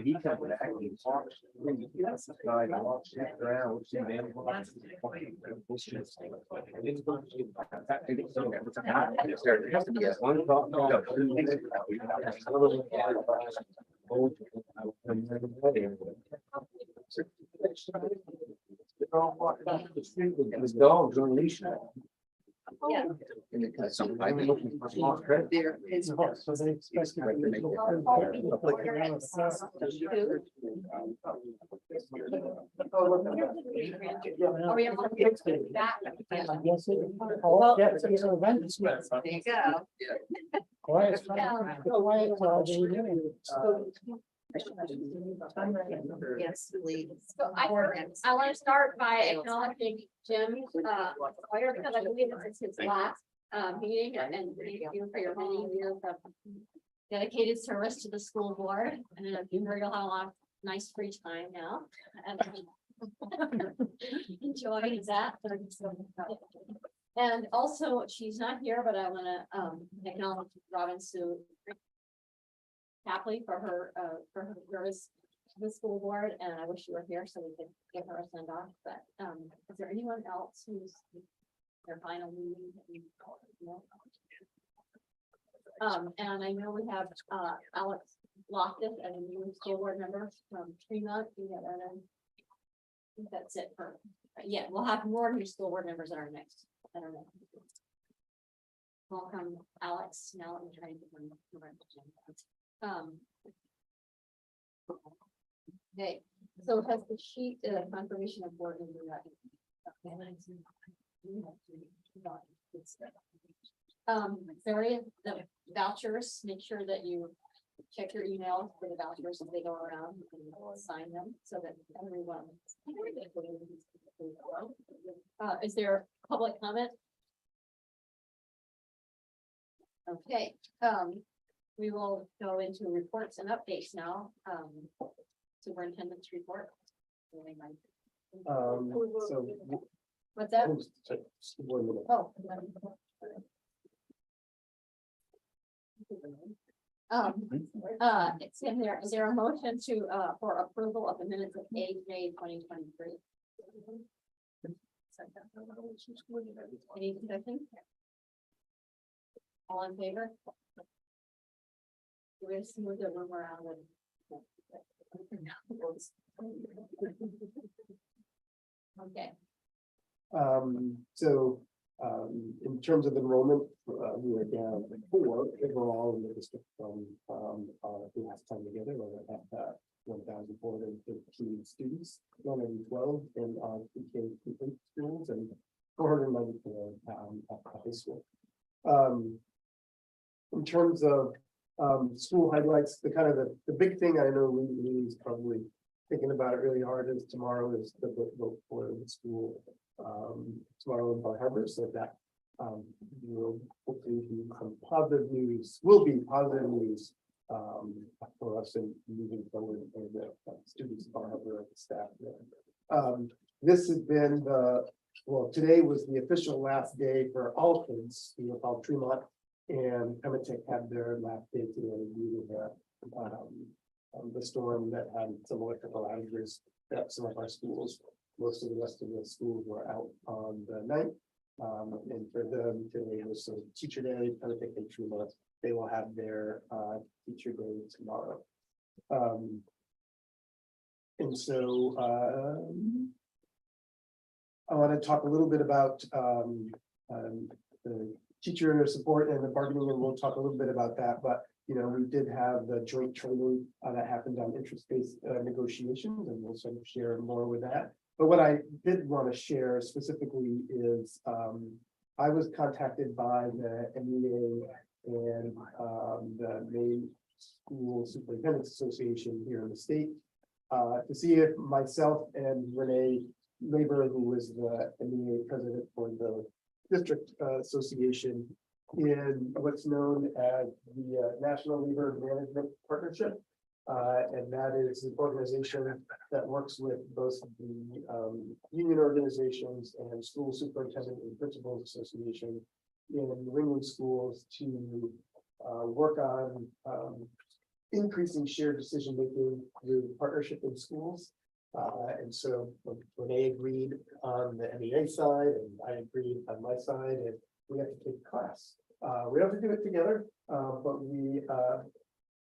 He comes back and he talks. His dog's on a leash now. Yeah. I've been looking for small credit. There is. So they expect Are we able to get that? Yes, it. Well, Yeah, it's an event. There you go. Quiet. Yes, please. So I want to start by acknowledging Jim, Sawyer, because I believe this is his last, meeting, and thank you for your many years of dedicated service to the school board, and I'm sure you'll have a lot of nice free time now. And enjoy that. And also, she's not here, but I want to, acknowledge Robin Sue Tapley for her service to the school board, and I wish you were here so we could give her a send off, but, is there anyone else who's their final meeting? And I know we have, Alex Loftus as a new school board member from Tremont. We have, I think that's it for, yeah, we'll have more new school board members at our next, welcome, Alex. Now I'm trying to bring okay, so has the sheet, confirmation of board member Barry, the vouchers, make sure that you check your emails for the vouchers as they go around and sign them so that everyone. Is there public comment? Okay, we will go into reports and updates now. Superintendent's report. So. What's that? Oh. It's in there. Is there a motion to, for approval of the minutes of May 2023? Any discussion? All in favor? We're gonna smooth the room around and. Okay. In terms of enrollment, we were down 4 overall in the district from the last time together. We're at 1,413 students, 112 in our PK schools, and 494 at high school. In terms of school highlights, the big thing I know Lee's probably thinking about it really hard is tomorrow is the vote for the school tomorrow in Bar Harbor, so that will hopefully be some positive news, for us in moving forward for the students in Bar Harbor and the staff there. This has been today was the official last day for all kids, called Tremont and Pematic had their last day today due to the storm that had some electrical outages at some of our schools. Most of the rest of the schools were out on the 9th. And for them today was teacher day, Pematic and Tremont. They will have their teacher day tomorrow. And so I want to talk a little bit about the teacher support and the bargaining, and we'll talk a little bit about that. But we did have the joint training that happened on interest-based negotiations, and we'll sort of share more with that. But what I did want to share specifically is I was contacted by the MEA and the Maine School Superintendents Association here in the state to see if myself and Renee Labor, who was the MEA president for the district association, in what's known as the National Labor Management Partnership. And that is an organization that works with both the union organizations and school superintendent and principals association in New England schools to work on increasing shared decision making through partnership in schools. And so Renee agreed on the MEA side, and I agreed on my side, and we have to take a class. We don't have to do it together, but we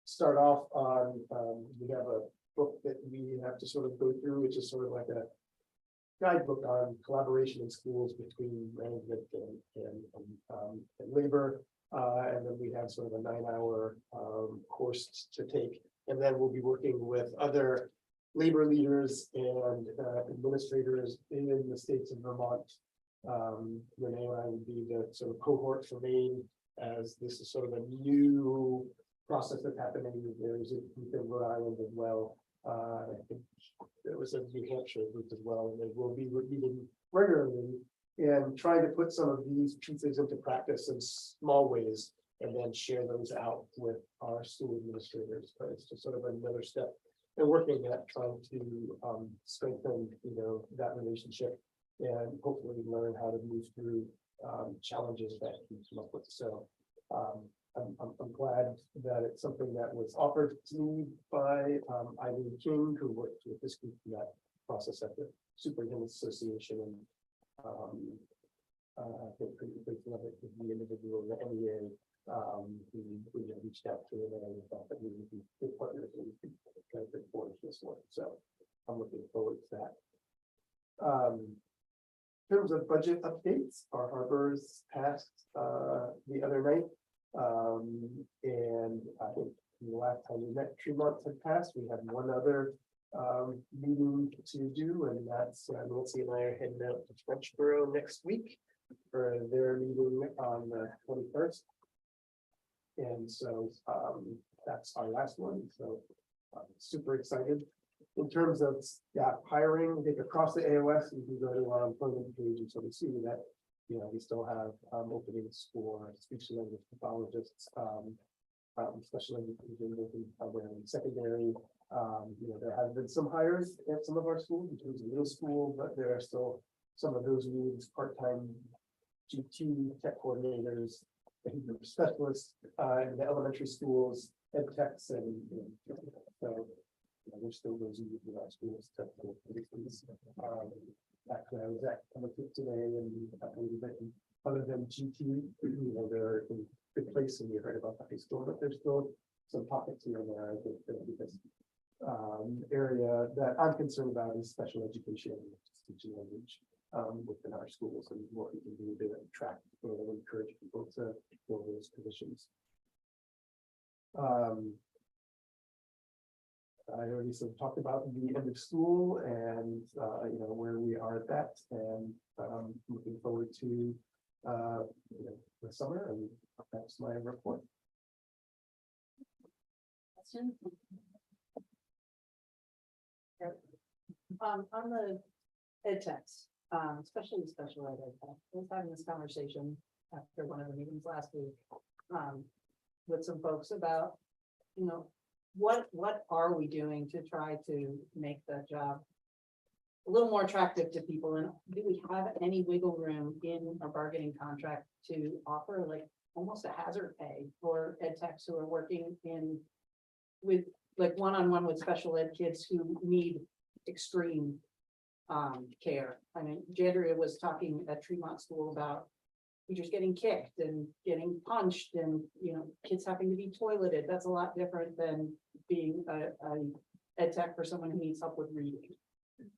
start off on, we have a book that we have to sort of go through, which is sort of like a guidebook on collaboration in schools between management and labor. And then we have sort of a 9-hour course to take. And then we'll be working with other labor leaders and administrators in the states of Vermont. Renee and I would be the sort of cohort for Maine, as this is sort of a new process that's happening. There's a group in Rhode Island as well. I think there was a New Hampshire group as well, and they will be meeting regularly and trying to put some of these pieces into practice in small ways and then share those out with our school administrators. But it's just sort of another step and working at trying to strengthen, that relationship and hopefully learn how to move through challenges that we come up with. So I'm glad that it's something that was offered to me by Eileen King, who worked with this group in that process at the Superintendent's Association. And I think pretty love it with the individual, the MEA, who reached out to them and thought that we would be good partners and we could kind of bring forward this one. So I'm looking forward to that. In terms of budget updates, our harbors passed the other night. And I think the last time we met, 2 months had passed. We had one other meeting to do, and that's Nancy and I are heading out to Frenchboro next week for their meeting on the 21st. And so that's our last one. So I'm super excited. In terms of staff hiring, I think across the AOS, you can go to our employment page and sort of see that, we still have openings for speech and language pathologists, special education, secondary. There have been some hires at some of our schools in terms of middle school, but there are still some of those needs, part-time GT tech coordinators, specialists in the elementary schools, ed techs, and so there's still those needs in our schools. Actually, I was at today, and other than GT, they're in a good place, and you heard about the high school, but there's still some pockets here and there. I think because area that I'm concerned about is special education, teaching language within our schools, and what we can do to attract or encourage people to fill those positions. I already sort of talked about the end of school and where we are at that, and looking forward to the summer, and that's my report. Question? On the ed techs, especially special ed tech, I was having this conversation after one of the meetings last week with some folks about, what are we doing to try to make that job a little more attractive to people, and do we have any wiggle room in our bargaining contract to offer like almost a hazard pay for ed techs who are working with like one-on-one with special ed kids who need extreme care. I mean, Jandria was talking at Tremont School about teachers getting kicked and getting punched, and kids having to be toileted. That's a lot different than being a ed tech for someone who needs help with reading.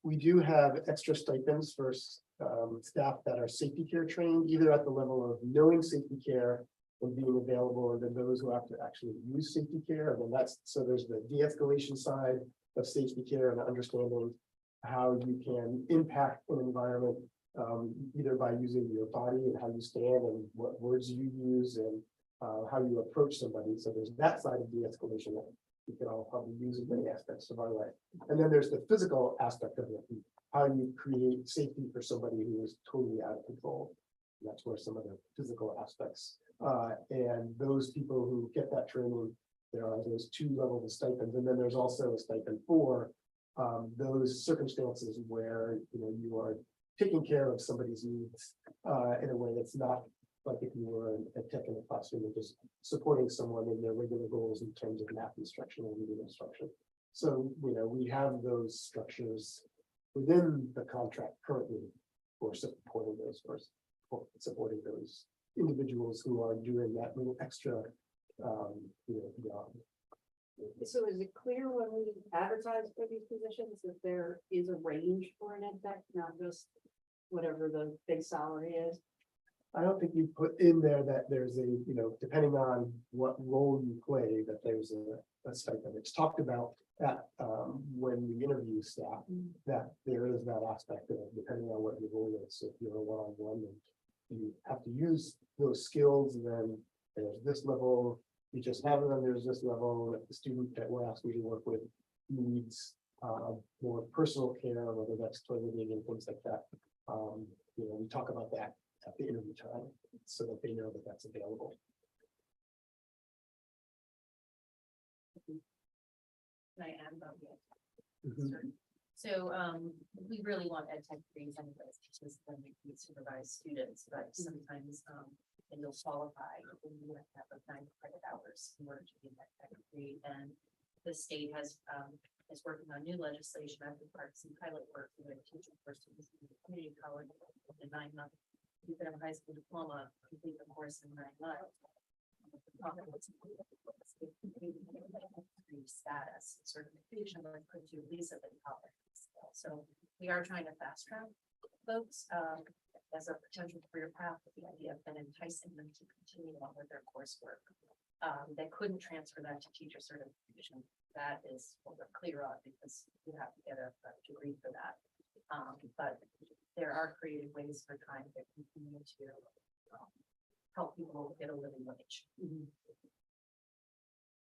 We do have extra stipends for staff that are safety care trained, either at the level of knowing safety care and being available, or then those who have to actually use safety care. And then so there's the de-escalation side of safety care and understanding how you can impact an environment, either by using your body and how you stand and what words you use and how you approach somebody. So there's that side of de-escalation that we can all probably use in many aspects of our life. And then there's the physical aspect of it, how you create safety for somebody who is totally out of control. And that's where some of the physical aspects And those people who get that training, there are those 2 levels of stipends, and then there's also a stipend for those circumstances where, you are taking care of somebody's needs in a way that's not like if you were a tech in a classroom and just supporting someone in their regular goals in terms of math instruction or reading instruction. So, we have those structures within the contract currently for supporting those for supporting those individuals who are doing that little extra, beyond. So is it clear when we advertise for these positions that there is a range for an ed tech, not just whatever the big salary is? I don't think you put in there that there's a, depending on what role you play, that there's a stipend. It's talked about that when we interview staff, that there is that aspect of depending on what your role is. So if you're a one-on-one and you have to use those skills, then there's this level. You just have them, there's this level that the student that we're asking to work with needs more personal care, whether that's toileting and things like that. We talk about that at the interview time so that they know that that's available. Can I add about the ed Mhm. tech? So, we really want ed tech degrees anyways, because then we supervise students, but sometimes, and you'll qualify, when you have to have 9 credit hours in order to be an ed tech degree, and the state is working on new legislation. I've been part of some pilot work with a teacher for students in the community college in 9 months. You can have a high school diploma, complete the course in 9 months. Status certification that could do visa at college. So we are trying to fast track folks as a potential career path with the idea of then enticing them to continue on with their coursework. They couldn't transfer that to teacher certification. That is what we're clear on because you have to get a degree for that. But there are creative ways for trying to continue to help people get a living wage.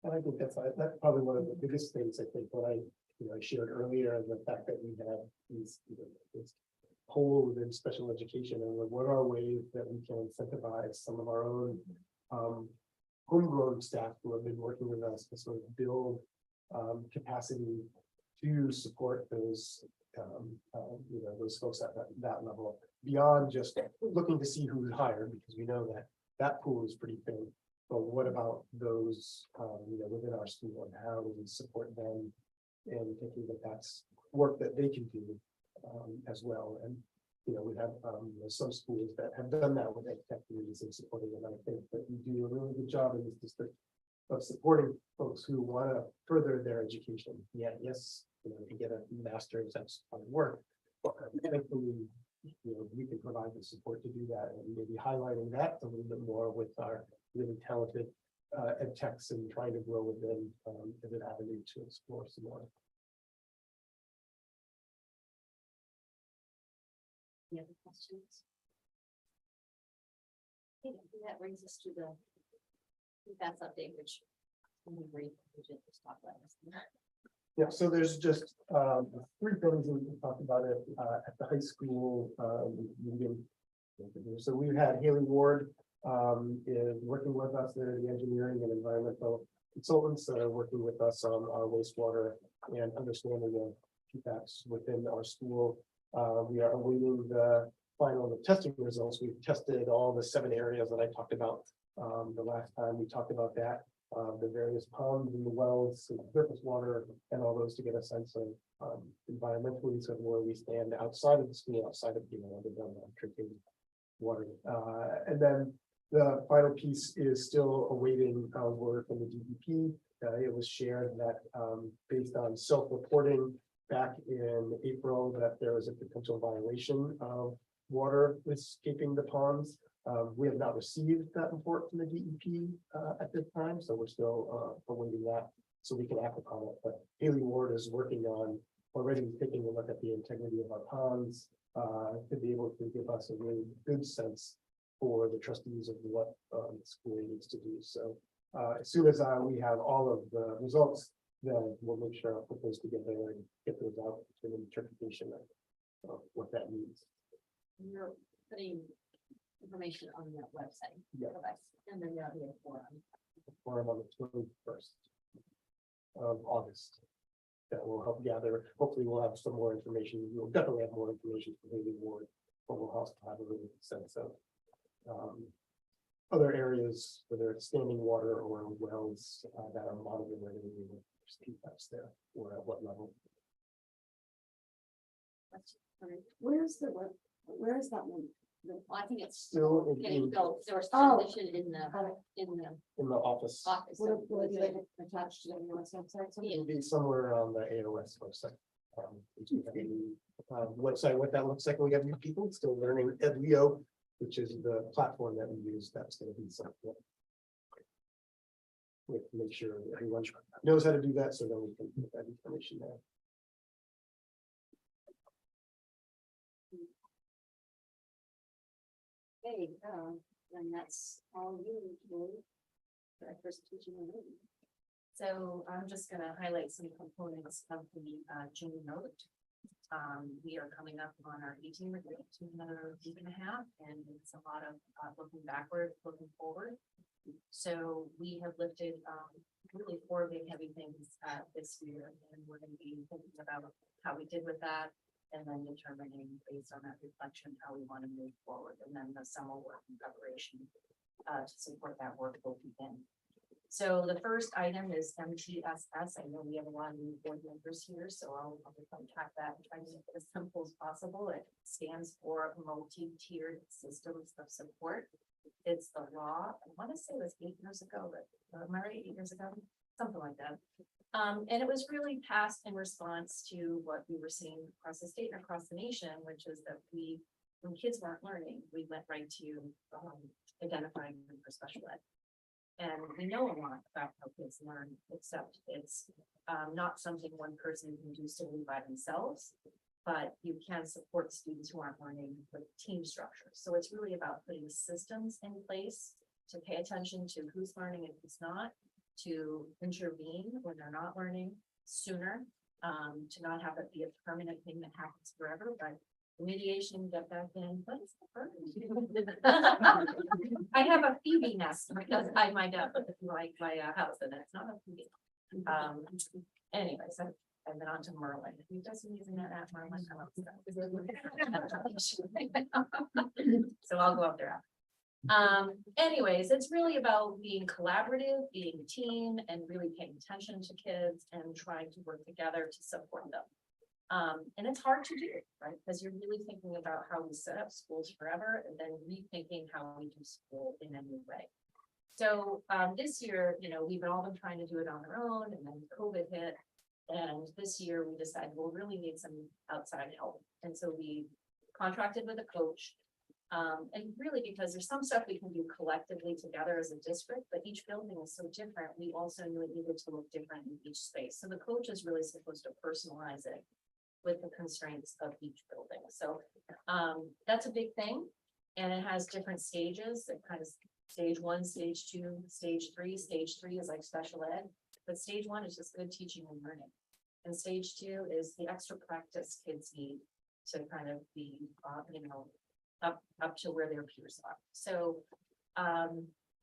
And I think that's probably one of the biggest things, I think, what I shared earlier, the fact that we have these, this hole within special education, and what are ways that we can incentivize some of our own homegrown staff who have been working with us to sort of build capacity to support those, those folks at that level, beyond just looking to see who's hired, because we know that that pool is pretty thin. But what about those, within our school, and how do we support them and thinking that that's work that they can do as well? And, we have some schools that have done that with ed tech communities and supporting them. I think that we do a really good job in this district of supporting folks who want to further their education. Yeah, yes, to get a master's, that's hard work. But thankfully, we can provide the support to do that, and maybe highlighting that a little bit more with our really talented ed techs and trying to grow with them as an avenue to explore some more. Any other questions? Okay, that brings us to the that's update, which we just talked about. Yeah, so there's just 3 things that we can talk about it at the high school meeting. So we've had Haley Ward is working with us. They're the engineering and environmental consultants that are working with us on our wastewater and understanding the PFAS within our school. We are awaiting the final testing results. We've tested all the 7 areas that I talked about the last time we talked about that. The various ponds and the wells, and surface water, and all those to get a sense of environmentally, so where we stand outside of the school, outside of drinking water. And then the final piece is still awaiting word from the DEP. It was shared that based on self-reporting back in April, that there was a potential violation of water escaping the ponds. We have not received that report from the DEP at this time, so we're still awaiting that so we can act upon it. But Haley Ward is working on already taking a look at the integrity of our ponds to be able to give us a really good sense for the trustees of what the school needs to do. So as soon as we have all of the results, then we'll make sure I'll put those together and get those out to an interpretation of what that means. You're putting information on that website. Yeah. for us, And then there'll be a forum. forum on the 21st of August. That will help gather, hopefully we'll have some more information, we'll definitely have more information for the award, but we'll also have a really good sense of other areas, whether it's standing water or wells that are monitoring PFAS there, or at what level. Where is that one? Well, I think it's Still getting built, there was Oh. transition in the in the office, office. Will it be like attached to anyone's website? it'll be somewhere on the AOS website. We have a new, website, what that looks like, when we have new people still learning Edleo, which is the platform that we use, that's gonna be something. We have to make sure that everyone knows how to do that, so then we can put that information there. Okay, and that's all you, Julie, for our first teaching and learning. So I'm just gonna highlight some components of the June note. We are coming up on our 18 retreat in another week and a half, and it's a lot of looking backward, looking forward. So we have lifted really 4 big heavy things this year, and we're gonna be thinking about how we did with that, and then determining based on that reflection, how we want to move forward, and then the summer work in preparation to support that work will begin. So the first item is MDIRSS. I know we have a lot of new board members here, so I'll just unpack that and try to make it as simple as possible. It stands for multi-tiered systems of support. It's the law. I want to say it was 8 years ago, but am I right? 8 years ago, something like that. And it was really passed in response to what we were seeing across the state and across the nation, which is that when kids weren't learning, we went right to identifying them for special ed. And we know a lot about how kids learn, except it's not something one person can do solely by themselves, but you can support students who aren't learning with team structure. So it's really about putting systems in place to pay attention to who's learning and who's not, to intervene when they're not learning sooner, to not have it be a permanent thing that happens forever, but remediation, get back in. What is the I have a Phoebe nest because I my house, and it's not a Phoebe. Anyways, I've been on to Merlin. If you guys are using that app, Merlin, I love that. So I'll go up there after. Anyways, it's really about being collaborative, being a team, and really paying attention to kids and trying to work together to support them. And it's hard to do, right? Because you're really thinking about how we set up schools forever and then rethinking how we do school in a new way. So this year, we've all been trying to do it on our own, and then COVID hit. And this year we decided we'll really need some outside help. And so we contracted with a coach. And really because there's some stuff we can do collectively together as a district, but each building is so different. We also knew it needed to look different in each space. So the coach is really supposed to personalize it with the constraints of each building. So that's a big thing. And it has different stages. It kind of stage 1, stage 2, stage 3. Stage 3 is like special ed, but stage 1 is just good teaching and learning. And stage 2 is the extra practice kids need to kind of be, up to where their peers are. So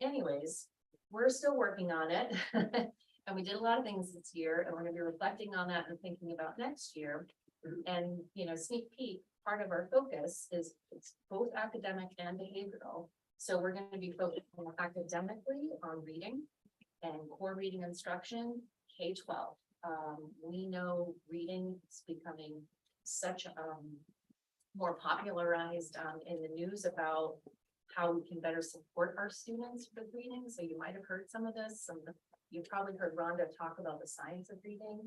anyways, we're still working on it. And we did a lot of things this year, and we're gonna be reflecting on that and thinking about next year. And, sneak peek, part of our focus is it's both academic and behavioral. So we're gonna be focusing academically on reading and core reading instruction, K-12. We know reading is becoming such more popularized in the news about how we can better support our students with reading. So you might have heard some of this. You've probably heard Rhonda talk about the science of reading.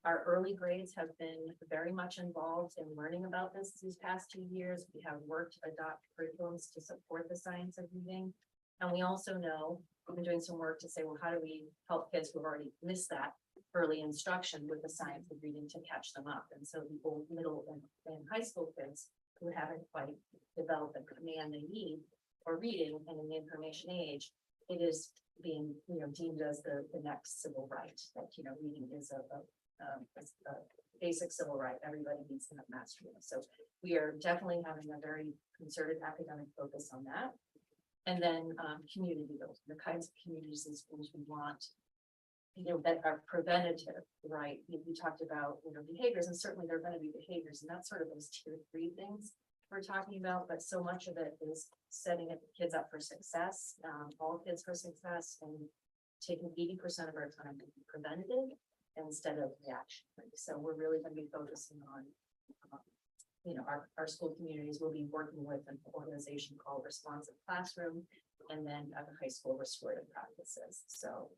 Our early grades have been very much involved in learning about this these past 2 years. We have worked to adopt curriculums to support the science of reading. And we also know we've been doing some work to say, well, how do we help kids who've already missed that early instruction with the science of reading to catch them up? And so the old middle and high school kids who haven't quite developed the command they need for reading and in the information age, it is being, deemed as the next civil right, that, reading is a basic civil right, everybody needs to have mastery of. So we are definitely having a very concerted academic focus on that. And then, community building, the kinds of communities and schools we want, that are preventative, right? We talked about, behaviors, and certainly there are going to be behaviors, and that's sort of those tier 3 things we're talking about, but so much of it is setting kids up for success, all kids for success, and taking 80% of our time to be preventative instead of reactionary. So we're really going to be focusing on, our school communities will be working with an organization called Responsive Classroom, and then at the high school restorative practices. So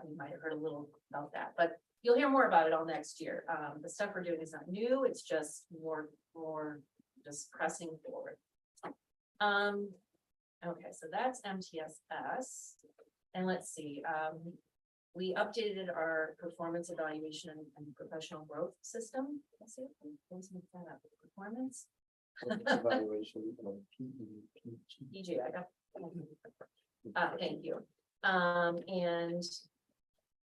you might have heard a little about that, but you'll hear more about it all next year. The stuff we're doing is not new; it's just more just pressing forward. Okay, so that's MTSS, and let's see. We updated our performance evaluation and professional growth system. Let's see if we can make that up. Performance. Evaluation of PG, I got. Thank you. And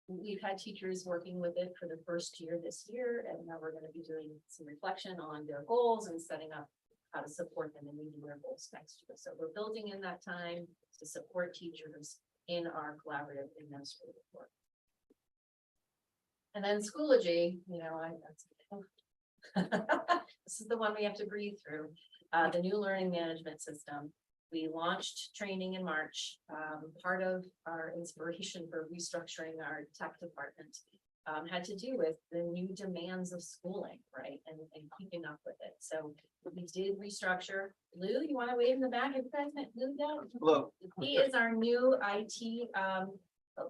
we've had teachers working with it for the first year this year, and now we're going to be doing some reflection on their goals and setting up how to support them in meeting their goals next year. So we're building in that time to support teachers in our collaborative administrative work. And then Schoology, this is the one we have to breathe through, the new learning management system. We launched training in March. Part of our inspiration for restructuring our tech department had to do with the new demands of schooling, right? And keeping up with it. So we did restructure. Lou, you want to wave in the back? Have you guys met Lou yet? Hello. He is our new IT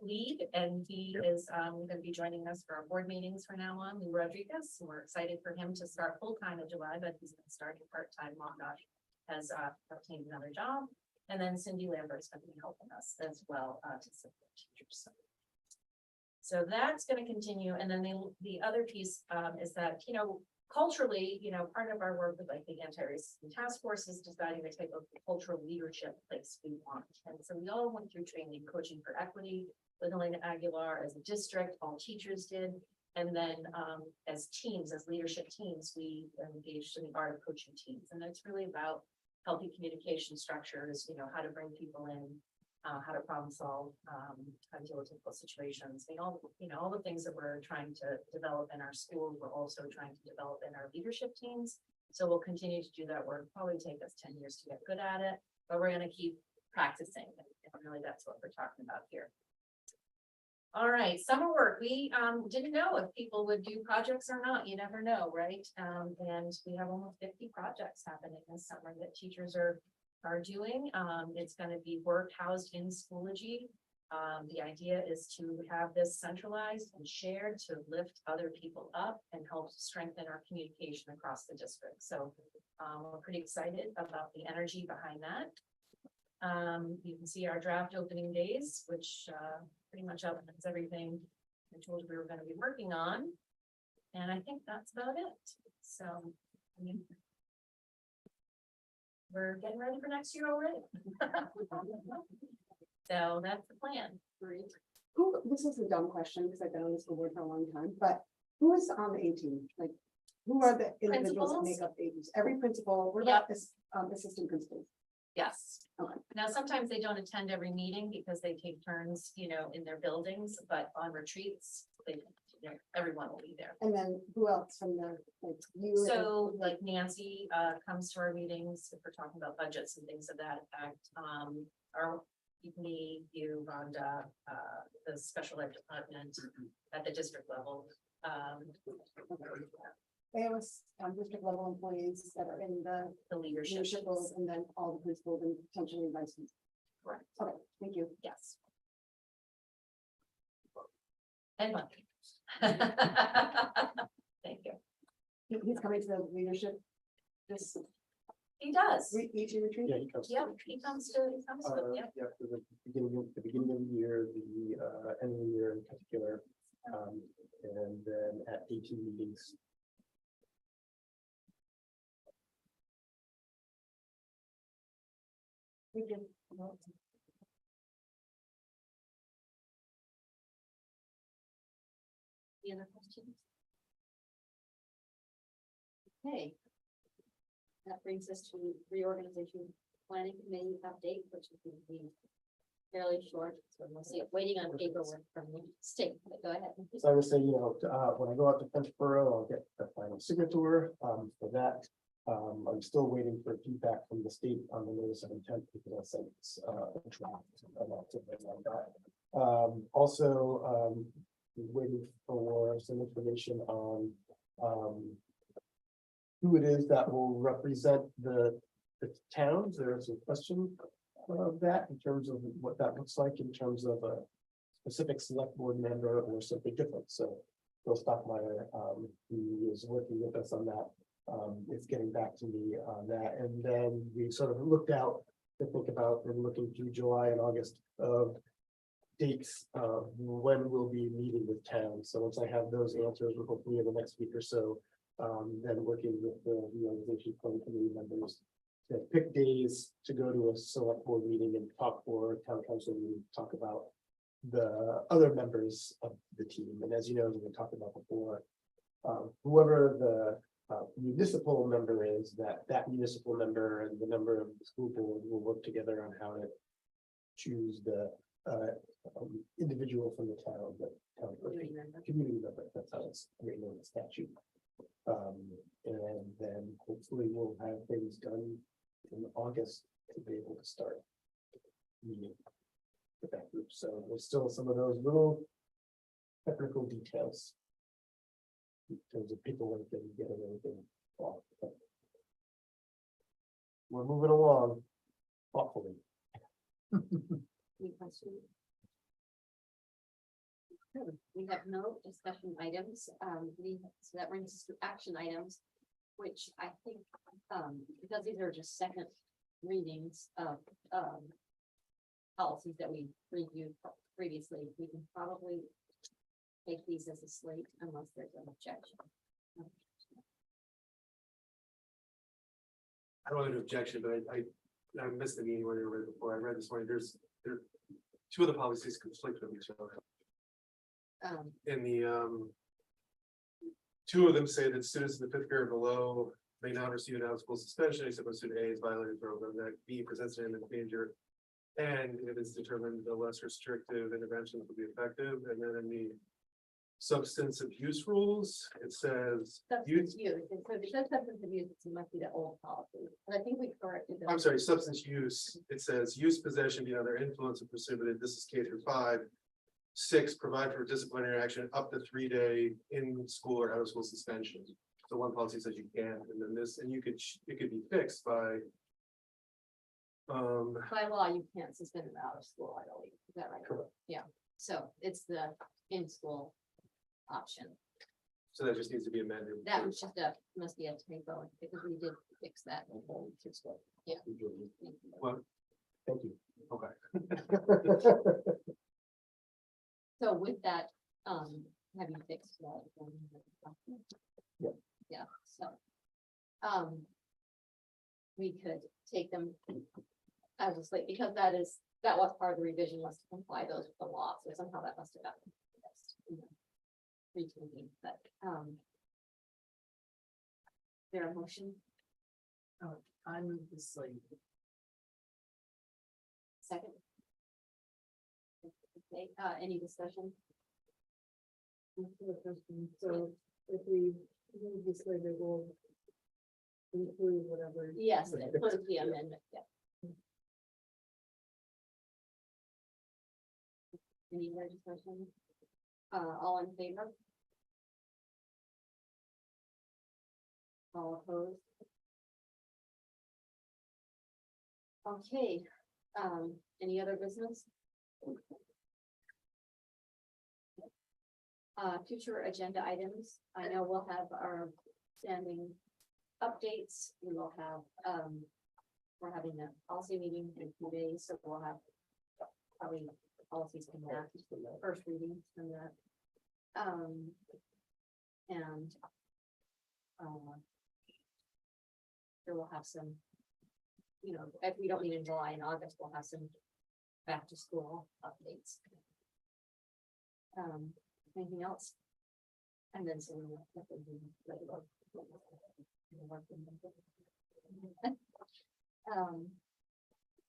lead, and he is going to be joining us for our board meetings from now on. Lou Rodriguez. We're excited for him to start full-time in July, but he's going to start part-time. Gosh, has obtained another job. And then Cindy Lambert's going to be helping us as well to support teachers. So that's going to continue. And then the other piece is that, culturally, part of our work with like the anti-racism task force is deciding the type of cultural leadership place we want. And so we all went through training, coaching for equity with Elena Aguilar as a district, all teachers did. And then as teams, as leadership teams, we engaged in the art of coaching teams. And it's really about healthy communication structures, how to bring people in, how to problem solve, how to deal with difficult situations. All the things that we're trying to develop in our schools, we're also trying to develop in our leadership teams. So we'll continue to do that work. Probably take us 10 years to get good at it, but we're going to keep practicing. And really, that's what we're talking about here. All right, summer work. We didn't know if people would do projects or not. You never know, right? And we have almost 50 projects happening this summer that teachers are doing. It's going to be work housed in Schoology. The idea is to have this centralized and shared to lift other people up and help strengthen our communication across the district. So we're pretty excited about the energy behind that. You can see our draft opening days, which pretty much outlines everything I told you we were going to be working on. And I think that's about it. So, we're getting ready for next year already. So that's the plan. Great. This is a dumb question because I've been on the school board for a long time, but who is on the A team? Like, who are the individuals that make up the A teams? Every principal, what about this assistant principals? Yes. Okay. Now, sometimes they don't attend every meeting because they take turns, in their buildings, but on retreats, everyone will be there. And then who else from the, like you? So like Nancy comes to our meetings if we're talking about budgets and things of that effect. You, Rhonda, the special ed department at the district level. AOS district level employees that are in the Leadership. leadership roles, and then all the principals and potentially vice principals. Correct. Okay, thank you. Yes. And money. Thank you. He's coming to the leadership this He does. ET retreat. Yeah, he comes. Yeah, he comes to, yeah. Yeah, for the beginning of the year, the end of the year in particular, and then at 18 meetings. We did. Any other questions? Okay. That brings us to reorganization planning committee update, which is going to be fairly short, so we'll see, waiting on paperwork from the state, but go ahead. So I would say, when I go out to Frenchboro, I'll get the final signature, for that. I'm still waiting for feedback from the state on the notice of intent because I sent, a draft. On that. Also, waiting for some information on, who it is that will represent the towns. There's a question of that in terms of what that looks like in terms of a specific select board member or something different. So Bill Stockmeyer, who is working with us on that, is getting back to me on that. And then we sort of looked out to think about and looking through July and August of dates of when we'll be meeting with towns. So once I have those answers, hopefully in the next week or so, then working with the reorganization committee members to pick days to go to a select board meeting and talk, or town council meeting, talk about the other members of the team. And as you know, as we talked about before, whoever the municipal member is, that municipal member and the member of the school board will work together on how to choose the individual from the town, the town community member. That's how it's written in the statute. And then hopefully we'll have things done in August to be able to start meeting with that group. So there's still some of those little technical details in terms of paperwork and getting everything off. But we're moving along thoughtfully. Any questions? We have no discussion items, so that brings us to action items, which I think, because these are just second readings of, policies that we reviewed previously, we can probably take these as a slate unless there's an objection. I don't have an objection, but I missed the meeting when you read it before. I read this morning. There two of the policies conflict with each other. In the two of them say that students in the 5th grade or below may not receive an out-of-school suspension except when student A is violated program that B presents an imminent danger. And if it's determined the less restrictive interventions will be effective. And then in the substance abuse rules, it says Substance use, and so because substance abuse, it must be the old policy, but I think we corrected that. I'm sorry, substance use, it says use, possession, be under influence or prohibited. This is K through 5. 6, provide for disciplinary action up to 3-day in school or out of school suspension. So one policy says you can, and then this, and it could be fixed by. By law, you can't suspend them out of school, I believe, is that right? Correct. Yeah, so it's the in-school option. So that just needs to be amended. That was just must be a typo, because we did fix that. Yeah. Well, Thank you. okay. So with that, have you fixed that? Yeah. Yeah, so. We could take them as a slate, because that was part of the revision, was to comply those with the law, so somehow that must have gotten fixed, retweaking, but, there a motion? I move this slate. Second. Okay, any discussion? So if we move this slate, it will include whatever. Yes, it includes the amendment, yeah. Any more discussion? All in favor? All opposed? Okay, any other business? Future agenda items, I know we'll have our standing updates, we will have, we're having a policy meeting in 2 days, so we'll have probably policies from that, first reading from that. And there will have some, if we don't meet in July and August, we'll have some back to school updates. Anything else? And then so.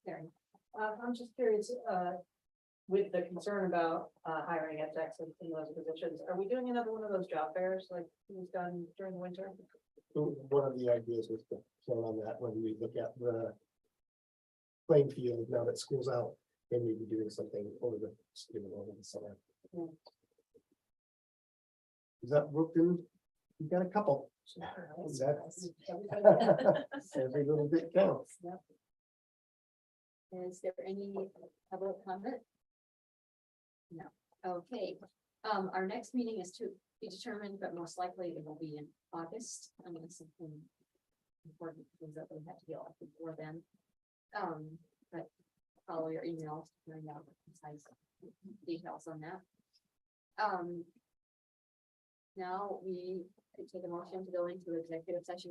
Very. I'm just curious, with the concern about, hiring execs in those positions, are we doing another one of those job fairs like was done during the winter? One of the ideas was to plan on that when we look at the playing field now that school's out, and maybe doing something over the, over the summer. Yeah. Is that Brooklyn? You got a couple. That's every little bit counts. Is there any public comment? No, okay, our next meeting is to be determined, but most likely it will be in August, unless something important comes up we have to deal with before then. But follow your emails to find out precise details on that. Now we could take a motion to go into executive session